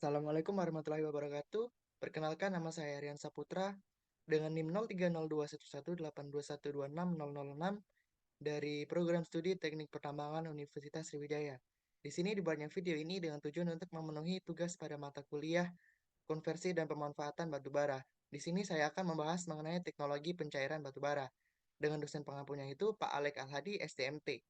Assalamualaikum warahmatullahi wabarakatuh. Perkenalkan, nama saya Rian Saputra dengan NIM 03021182126006 dari Program Studi Teknik Pertambangan Universitas Sriwijaya. Di sini dibuatnya video ini dengan tujuan untuk memenuhi tugas pada mata kuliah konversi dan pemanfaatan batu bara. Di sini saya akan membahas mengenai teknologi pencairan batu bara dengan dosen pengampunya itu Pak Alek Alhadi, STMT.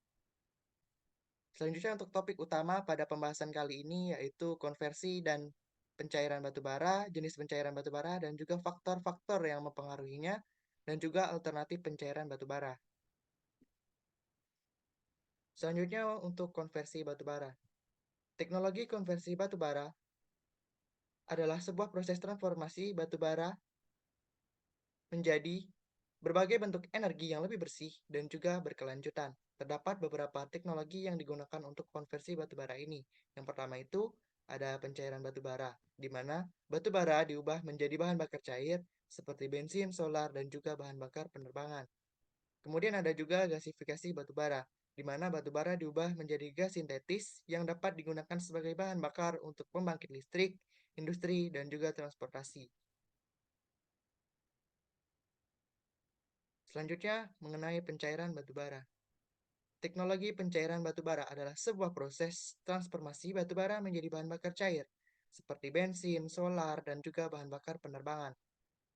Selanjutnya untuk topik utama pada pembahasan kali ini yaitu konversi dan pencairan batu bara, jenis pencairan batu bara, dan juga faktor-faktor yang mempengaruhinya, dan juga alternatif pencairan batu bara. Selanjutnya untuk konversi batu bara. Teknologi konversi batu bara adalah sebuah proses transformasi batu bara menjadi berbagai bentuk energi yang lebih bersih dan juga berkelanjutan. Terdapat beberapa teknologi yang digunakan untuk konversi batu bara ini. Yang pertama itu ada pencairan batu bara, di mana batu bara diubah menjadi bahan bakar cair seperti bensin, solar, dan juga bahan bakar penerbangan. Kemudian ada juga gasifikasi batu bara, di mana batu bara diubah menjadi gas sintetis yang dapat digunakan sebagai bahan bakar untuk pembangkit listrik, industri, dan juga transportasi. Selanjutnya, mengenai pencairan batu bara. Teknologi pencairan batu bara adalah sebuah proses transformasi batu bara menjadi bahan bakar cair, seperti bensin, solar, dan juga bahan bakar penerbangan.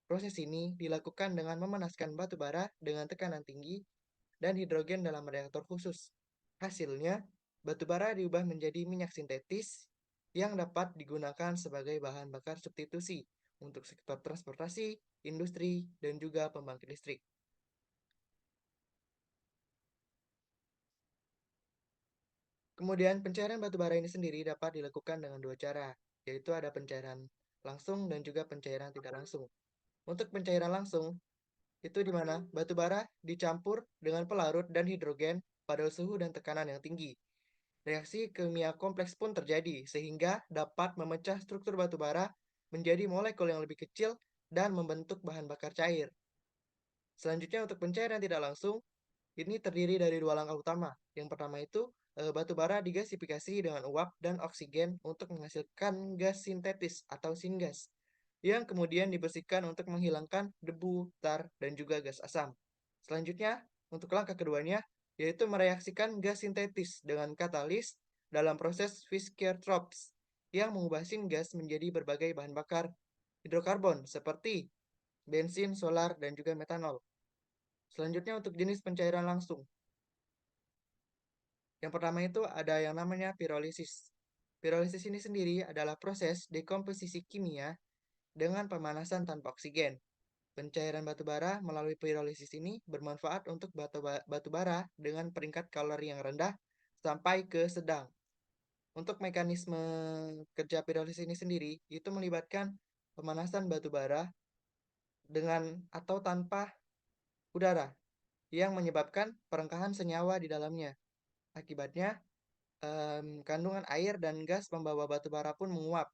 Proses ini dilakukan dengan memanaskan batu bara dengan tekanan tinggi dan hidrogen dalam reaktor khusus. Hasilnya, batu bara diubah menjadi minyak sintetis yang dapat digunakan sebagai bahan bakar substitusi untuk sektor transportasi, industri, dan juga pembangkit listrik. Kemudian pencairan batu bara ini sendiri dapat dilakukan dengan dua cara, yaitu ada pencairan langsung dan juga pencairan tidak langsung. Untuk pencairan langsung, itu di mana batu bara dicampur dengan pelarut dan hidrogen pada suhu dan tekanan yang tinggi. Reaksi kimia kompleks pun terjadi, sehingga dapat memecah struktur batu bara menjadi molekul yang lebih kecil dan membentuk bahan bakar cair. Selanjutnya untuk pencairan tidak langsung, ini terdiri dari dua langkah utama. Yang pertama itu, batu bara digasifikasi dengan uap dan oksigen untuk menghasilkan gas sintetis atau syngas, yang kemudian dibersihkan untuk menghilangkan debu, tar, dan juga gas asam. Selanjutnya, untuk langkah keduanya, yaitu mereaksikan gas sintetis dengan katalis dalam proses Fischer-Tropsch, yang mengubah syngas menjadi berbagai bahan bakar hidrokarbon seperti bensin, solar, dan juga metanol. Selanjutnya untuk jenis pencairan langsung. Yang pertama itu ada yang namanya pirolisis. Pirolisis ini sendiri adalah proses dekomposisi kimia dengan pemanasan tanpa oksigen. Pencairan batu bara melalui pirolisis ini bermanfaat untuk batu bara dengan peringkat kalori yang rendah sampai ke sedang. Untuk mekanisme kerja pirolisis ini sendiri itu melibatkan pemanasan batu bara dengan atau tanpa udara yang menyebabkan perengkahan senyawa di dalamnya. Akibatnya, kandungan air dan gas pembawa batu bara pun menguap.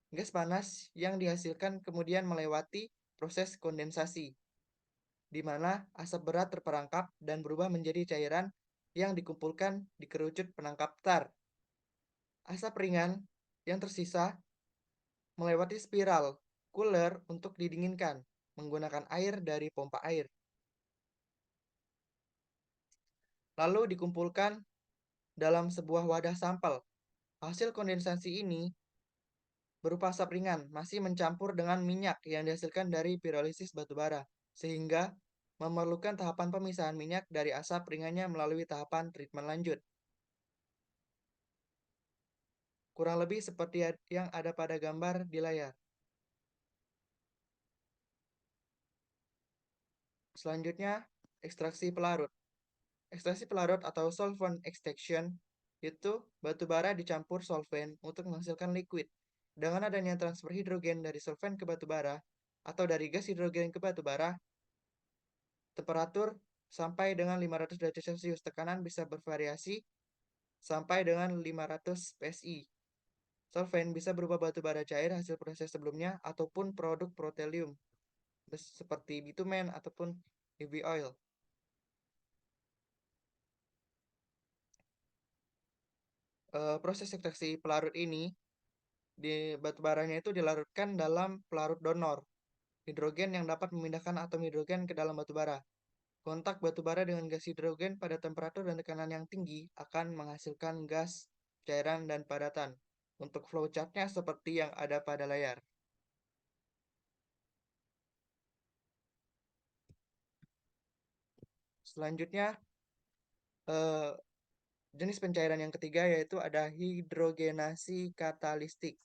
Gas panas yang dihasilkan kemudian melewati proses kondensasi, di mana asap berat terperangkap dan berubah menjadi cairan yang dikumpulkan di kerucut penangkap tar. Asap ringan yang tersisa melewati spiral cooler untuk didinginkan menggunakan air dari pompa air. Lalu dikumpulkan dalam sebuah wadah sampel. Hasil kondensasi ini berupa asap ringan masih mencampur dengan minyak yang dihasilkan dari pirolisis batu bara, sehingga memerlukan tahapan pemisahan minyak dari asap ringannya melalui tahapan treatment lanjut. Kurang lebih seperti yang ada pada gambar di layar. Selanjutnya, ekstraksi pelarut. Ekstraksi pelarut atau solvent extraction itu batu bara dicampur solvent untuk menghasilkan liquid. Dengan adanya transfer hidrogen dari solvent ke batu bara atau dari gas hidrogen ke batu bara, temperatur sampai dengan 500 derajat Celcius. Tekanan bisa bervariasi sampai dengan 500 PSI. Solvent bisa berupa batu bara cair hasil proses sebelumnya ataupun produk protelium seperti bitumen ataupun UV oil. Proses ekstraksi pelarut ini Di batu baranya itu dilarutkan dalam pelarut donor hidrogen yang dapat memindahkan atom hidrogen ke dalam batu bara. Kontak batu bara dengan gas hidrogen pada temperatur dan tekanan yang tinggi akan menghasilkan gas, cairan, dan padatan. Untuk flowchartnya seperti yang ada pada layar. Selanjutnya, eh, jenis pencairan yang ketiga yaitu ada hidrogenasi katalistik.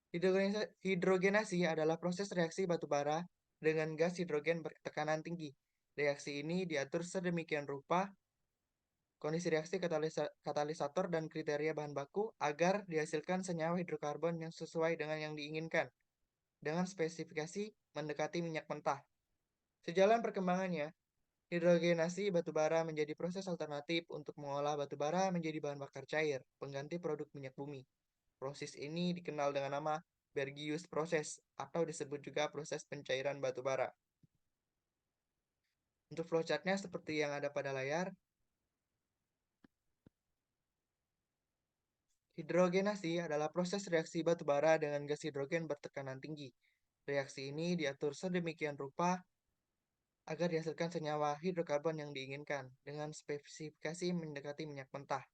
Hidrogenasi adalah proses reaksi batu bara dengan gas hidrogen bertekanan tinggi. Reaksi ini diatur sedemikian rupa kondisi reaksi katalisator dan kriteria bahan baku agar dihasilkan senyawa hidrokarbon yang sesuai dengan yang diinginkan dengan spesifikasi mendekati minyak mentah. Sejalan perkembangannya, hidrogenasi batu bara menjadi proses alternatif untuk mengolah batu bara menjadi bahan bakar cair, pengganti produk minyak bumi. Proses ini dikenal dengan nama Bergius proses atau disebut juga proses pencairan batu bara. Untuk flowchartnya seperti yang ada pada layar, hidrogenasi adalah proses reaksi batu bara dengan gas hidrogen bertekanan tinggi. Reaksi ini diatur sedemikian rupa agar dihasilkan senyawa hidrokarbon yang diinginkan dengan spesifikasi mendekati minyak mentah.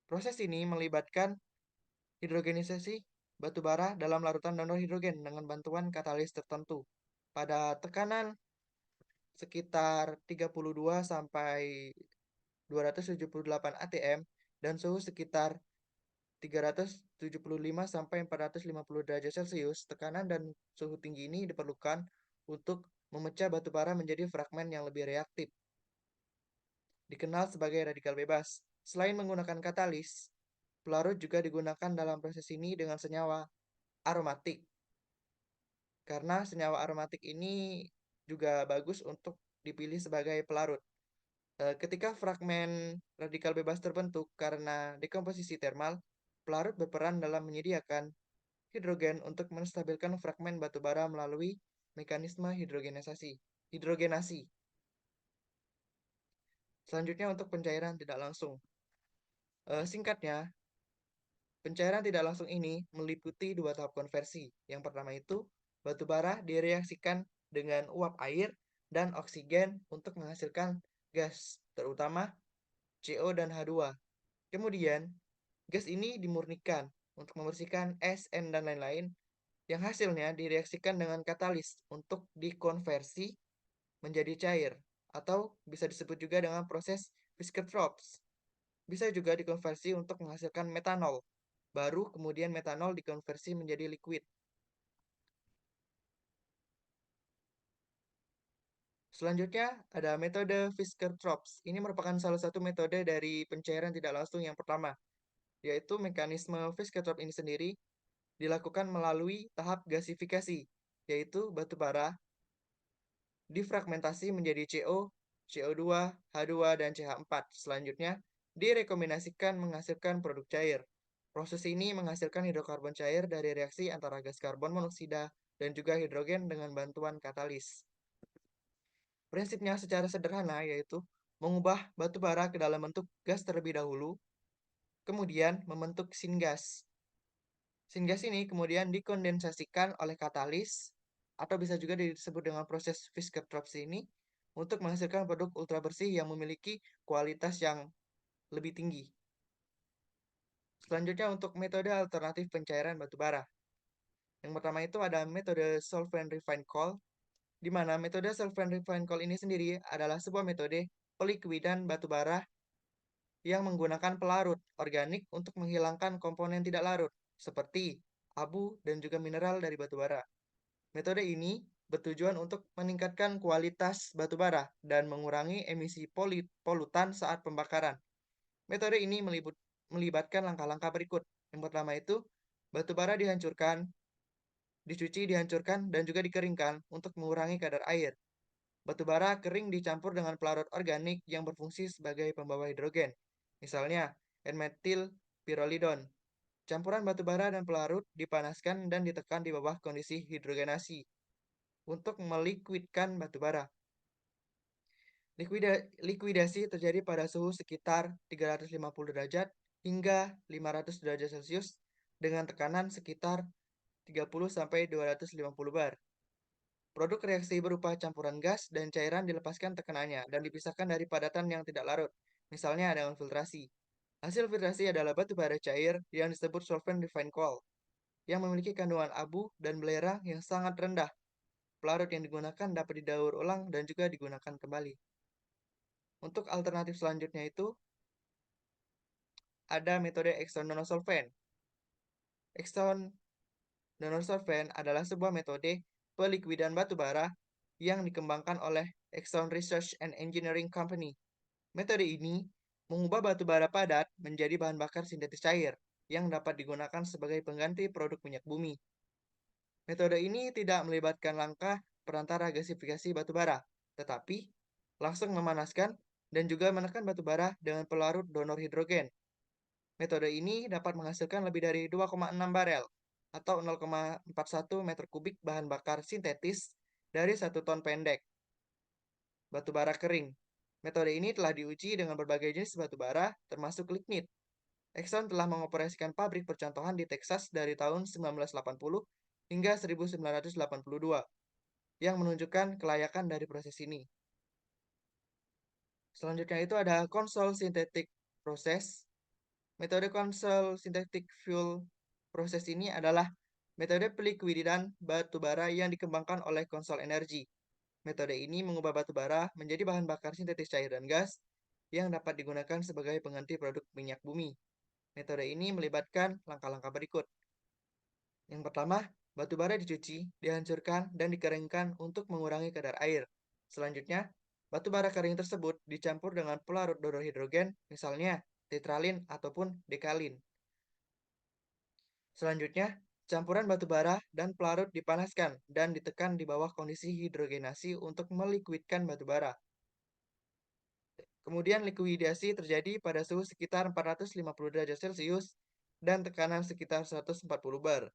Proses ini melibatkan hidrogenisasi batu bara dalam larutan donor hidrogen dengan bantuan katalis tertentu. Pada tekanan sekitar 32 sampai 278 atm dan suhu sekitar 375 sampai 450 derajat Celcius, tekanan dan suhu tinggi ini diperlukan untuk memecah batu bara menjadi fragmen yang lebih reaktif, dikenal sebagai radikal bebas. Selain menggunakan katalis, pelarut juga digunakan dalam proses ini dengan senyawa aromatik. Karena senyawa aromatik ini juga bagus untuk dipilih sebagai pelarut. Ketika fragmen radikal bebas terbentuk karena dekomposisi termal, pelarut berperan dalam menyediakan hidrogen untuk menstabilkan fragmen batu bara melalui mekanisme hidrogenasi. Selanjutnya untuk pencairan tidak langsung. Singkatnya, pencairan tidak langsung ini meliputi dua tahap konversi. Yang pertama itu, batu bara direaksikan dengan uap air dan oksigen untuk menghasilkan gas, terutama CO dan H2. Kemudian, gas ini dimurnikan untuk membersihkan es, N, dan lain-lain yang hasilnya direaksikan dengan katalis untuk dikonversi menjadi cair atau bisa disebut juga dengan proses Fischer-Tropsch. Bisa juga dikonversi untuk menghasilkan metanol. Baru kemudian metanol dikonversi menjadi liquid. Selanjutnya ada metode Fischer-Tropsch. Ini merupakan salah satu metode dari pencairan tidak langsung yang pertama, yaitu mekanisme Fischer-Tropsch ini sendiri dilakukan melalui tahap gasifikasi, yaitu batu bara difragmentasi menjadi CO, CO2, H2, dan CH4. Selanjutnya, direkombinasikan menghasilkan produk cair. Proses ini menghasilkan hidrokarbon cair dari reaksi antara gas karbon monoksida dan juga hidrogen dengan bantuan katalis. Prinsipnya secara sederhana yaitu mengubah batu bara ke dalam bentuk gas terlebih dahulu, kemudian membentuk syngas. Syngas ini kemudian dikondensasikan oleh katalis atau bisa juga disebut dengan proses Fischer-Tropsch ini untuk menghasilkan produk ultra bersih yang memiliki kualitas yang lebih tinggi. Selanjutnya untuk metode alternatif pencairan batu bara. Yang pertama itu ada metode solvent refined coal, di mana metode solvent refined coal ini sendiri adalah sebuah metode pelikuidan batu bara yang menggunakan pelarut organik untuk menghilangkan komponen tidak larut, seperti abu dan juga mineral dari batu bara. Metode ini bertujuan untuk meningkatkan kualitas batu bara dan mengurangi emisi polutan saat pembakaran. Metode ini melibatkan langkah-langkah berikut. Yang pertama itu, batu bara dihancurkan, dicuci, dihancurkan, dan juga dikeringkan untuk mengurangi kadar air. Batu bara kering dicampur dengan pelarut organik yang berfungsi sebagai pembawa hidrogen. Misalnya, N-metil pyrrolidon. Campuran batu bara dan pelarut dipanaskan dan ditekan di bawah kondisi hidrogenasi untuk meliquidkan batu bara. Likuidasi terjadi pada suhu sekitar 350 derajat hingga 500 derajat Celcius dengan tekanan sekitar 30-250 bar. Produk reaksi berupa campuran gas dan cairan dilepaskan tekanannya dan dipisahkan dari padatan yang tidak larut, misalnya dengan filtrasi. Hasil filtrasi adalah batu bara cair yang disebut solvent refined coal, yang memiliki kandungan abu dan belerang yang sangat rendah. Pelarut yang digunakan dapat didaur ulang dan juga digunakan kembali. Untuk alternatif selanjutnya itu ada metode Exxon Solvent. Exxon Solvent adalah sebuah metode pelikuidan batu bara yang dikembangkan oleh Exxon Research and Engineering Company. Metode ini mengubah batu bara padat menjadi bahan bakar sintetis cair yang dapat digunakan sebagai pengganti produk minyak bumi. Metode ini tidak melibatkan langkah perantara gasifikasi batu bara, tetapi langsung memanaskan dan juga menekan batu bara dengan pelarut donor hidrogen. Metode ini dapat menghasilkan lebih dari 2,6 barel atau 0,41 meter kubik bahan bakar sintetis dari 1 ton pendek batu bara kering. Metode ini telah diuji dengan berbagai jenis batu bara, termasuk lignit. Exxon telah mengoperasikan pabrik percontohan di Texas dari tahun 1980 hingga 1982, yang menunjukkan kelayakan dari proses ini. Selanjutnya itu ada konsol sintetik proses. Metode konsol sintetik fuel proses ini adalah metode pelikuidan batu bara yang dikembangkan oleh konsol energi. Metode ini mengubah batu bara menjadi bahan bakar sintetis cair dan gas yang dapat digunakan sebagai pengganti produk minyak bumi. Metode ini melibatkan langkah-langkah berikut. Yang pertama, batu bara dicuci, dihancurkan, dan dikeringkan untuk mengurangi kadar air. Selanjutnya, batu bara kering tersebut dicampur dengan pelarut donor hidrogen, misalnya tetralin ataupun dekalin. Selanjutnya, campuran batu bara dan pelarut dipanaskan dan ditekan di bawah kondisi hidrogenasi untuk melikuidkan batu bara. Kemudian likuidasi terjadi pada suhu sekitar 450 derajat Celcius dan tekanan sekitar 140 bar.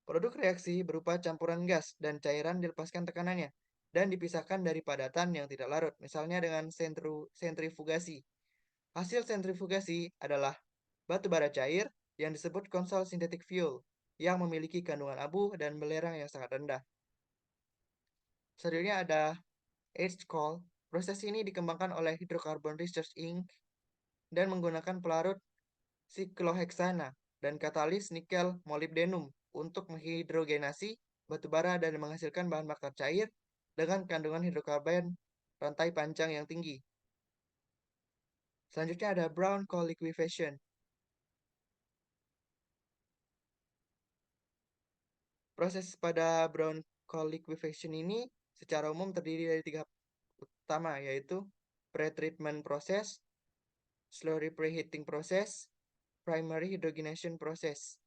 Produk reaksi berupa campuran gas dan cairan dilepaskan tekanannya dan dipisahkan dari padatan yang tidak larut, misalnya dengan sentrifugasi. Hasil sentrifugasi adalah batu bara cair yang disebut konsol synthetic fuel yang memiliki kandungan abu dan belerang yang sangat rendah. Selanjutnya ada H-Coal. Proses ini dikembangkan oleh Hydrocarbon Research Inc. dan menggunakan pelarut sikloheksana dan katalis nikel molybdenum untuk menghidrogenasi batu bara dan menghasilkan bahan bakar cair dengan kandungan hidrokarbon rantai panjang yang tinggi. Selanjutnya ada brown coal liquefaction. Proses pada brown coal liquefaction ini secara umum terdiri dari 3 utama, yaitu pre-treatment process, slurry preheating process, primary hydrogenation process,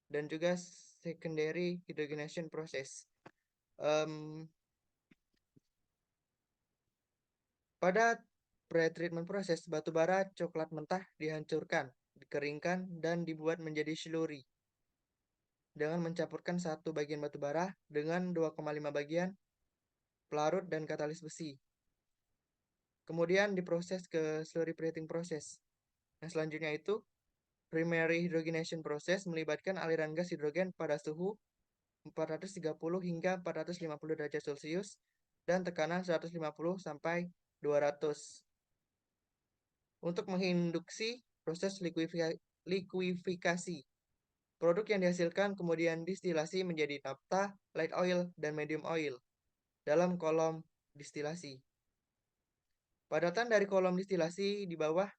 dan juga secondary hydrogenation process. Pada pre-treatment proses, batu bara coklat mentah dihancurkan, dikeringkan, dan dibuat menjadi slurry dengan mencampurkan 1 bagian batu bara dengan 2,5 bagian pelarut dan katalis besi. Kemudian diproses ke slurry preheating process. Nah, selanjutnya itu primary hydrogenation process melibatkan aliran gas hidrogen pada suhu 430 hingga 450 derajat Celcius dan tekanan 150 sampai 200. Untuk menginduksi proses likuifikasi. Produk yang dihasilkan kemudian distilasi menjadi naphtha, light oil, dan medium oil dalam kolom distilasi. Padatan dari kolom distilasi di bawah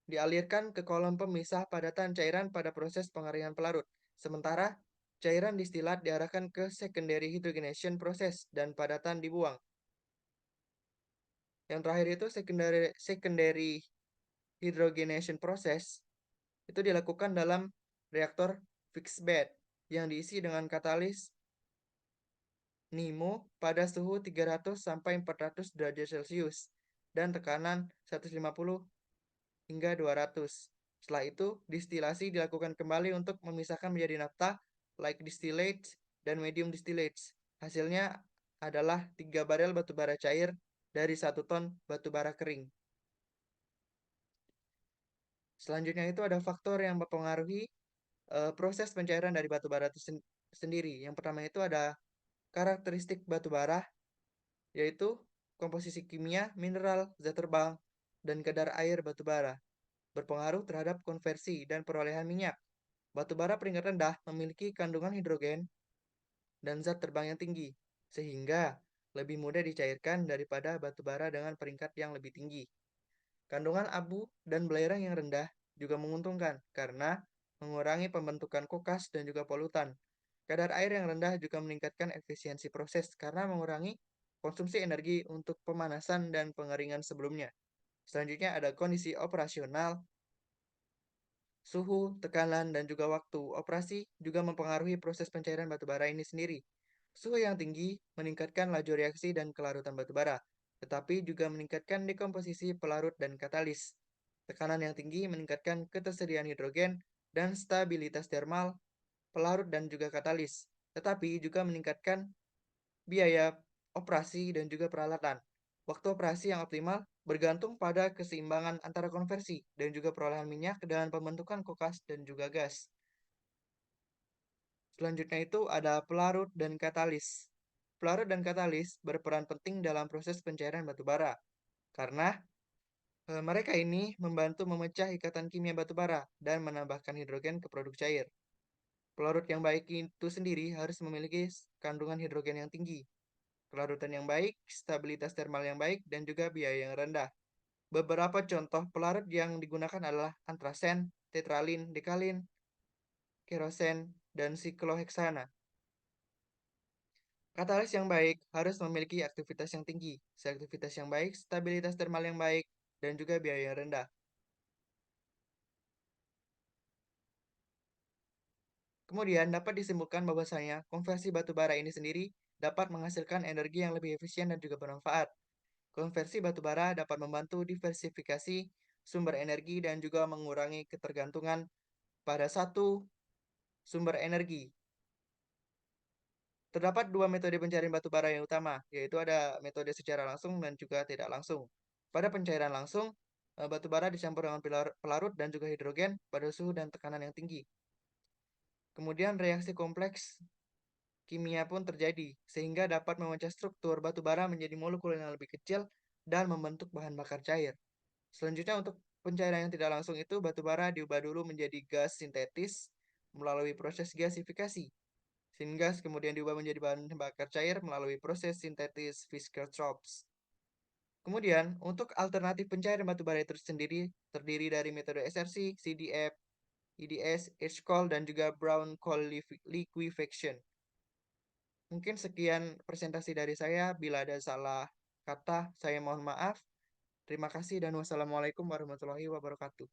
dialirkan ke kolom pemisah padatan cairan pada proses pengeringan pelarut. Sementara cairan distilat diarahkan ke secondary hydrogenation process dan padatan dibuang. Yang terakhir itu secondary hydrogenation process itu dilakukan dalam reaktor fixed bed yang diisi dengan katalis NIMO pada suhu 300 sampai 400 derajat Celcius dan tekanan 150 hingga 200. Setelah itu, distilasi dilakukan kembali untuk memisahkan menjadi naphtha, light distillates, dan medium distillates. Hasilnya adalah 3 barel batu bara cair dari 1 ton batu bara kering. Selanjutnya itu ada faktor yang mempengaruhi proses pencairan dari batu bara itu sendiri. Yang pertama itu ada karakteristik batu bara, yaitu komposisi kimia, mineral, zat terbang, dan kadar air batu bara berpengaruh terhadap konversi dan perolehan minyak. Batu bara peringkat rendah memiliki kandungan hidrogen dan zat terbang yang tinggi, sehingga lebih mudah dicairkan daripada batu bara dengan peringkat yang lebih tinggi. Kandungan abu dan belerang yang rendah juga menguntungkan karena mengurangi pembentukan kokas dan juga polutan. Kadar air yang rendah juga meningkatkan efisiensi proses karena mengurangi konsumsi energi untuk pemanasan dan pengeringan sebelumnya. Selanjutnya ada kondisi operasional. Suhu, tekanan, dan juga waktu operasi juga mempengaruhi proses pencairan batu bara ini sendiri. Suhu yang tinggi meningkatkan laju reaksi dan kelarutan batu bara, tetapi juga meningkatkan dekomposisi pelarut dan katalis. Tekanan yang tinggi meningkatkan ketersediaan hidrogen dan stabilitas termal, pelarut dan juga katalis, tetapi juga meningkatkan biaya operasi dan juga peralatan. Waktu operasi yang optimal bergantung pada keseimbangan antara konversi dan juga perolehan minyak dan pembentukan kokas dan juga gas. Selanjutnya itu ada pelarut dan katalis. Pelarut dan katalis berperan penting dalam proses pencairan batu bara karena mereka ini membantu memecah ikatan kimia batu bara dan menambahkan hidrogen ke produk cair. Pelarut yang baik itu sendiri harus memiliki kandungan hidrogen yang tinggi, kelarutan yang baik, stabilitas termal yang baik, dan juga biaya yang rendah. Beberapa contoh pelarut yang digunakan adalah antrasen, tetralin, dekalin, kerosen, dan sikloheksana. Katalis yang baik harus memiliki aktivitas yang tinggi, selektivitas yang baik, stabilitas termal yang baik, dan juga biaya yang rendah. Kemudian dapat disimpulkan bahwasanya konversi batu bara ini sendiri dapat menghasilkan energi yang lebih efisien dan juga bermanfaat. Konversi batu bara dapat membantu diversifikasi sumber energi dan juga mengurangi ketergantungan pada satu sumber energi. Terdapat dua metode pencarian batu bara yang utama, yaitu ada metode secara langsung dan juga tidak langsung. Pada pencairan langsung, batu bara dicampur dengan pelarut dan juga hidrogen pada suhu dan tekanan yang tinggi. Kemudian reaksi kompleks kimia pun terjadi, sehingga dapat memecah struktur batu bara menjadi molekul yang lebih kecil dan membentuk bahan bakar cair. Selanjutnya untuk pencairan yang tidak langsung itu, batu bara diubah dulu menjadi gas sintetis melalui proses gasifikasi, sehingga kemudian diubah menjadi bahan bakar cair melalui proses sintetis Fischer-Tropsch. Kemudian, untuk alternatif pencairan batu bara itu sendiri terdiri dari metode SRC, CDF, EDS, H-Coil, dan juga brown coal liquefaction. Mungkin sekian presentasi dari saya. Bila ada salah kata, saya mohon maaf. Terima kasih dan wassalamualaikum warahmatullahi wabarakatuh.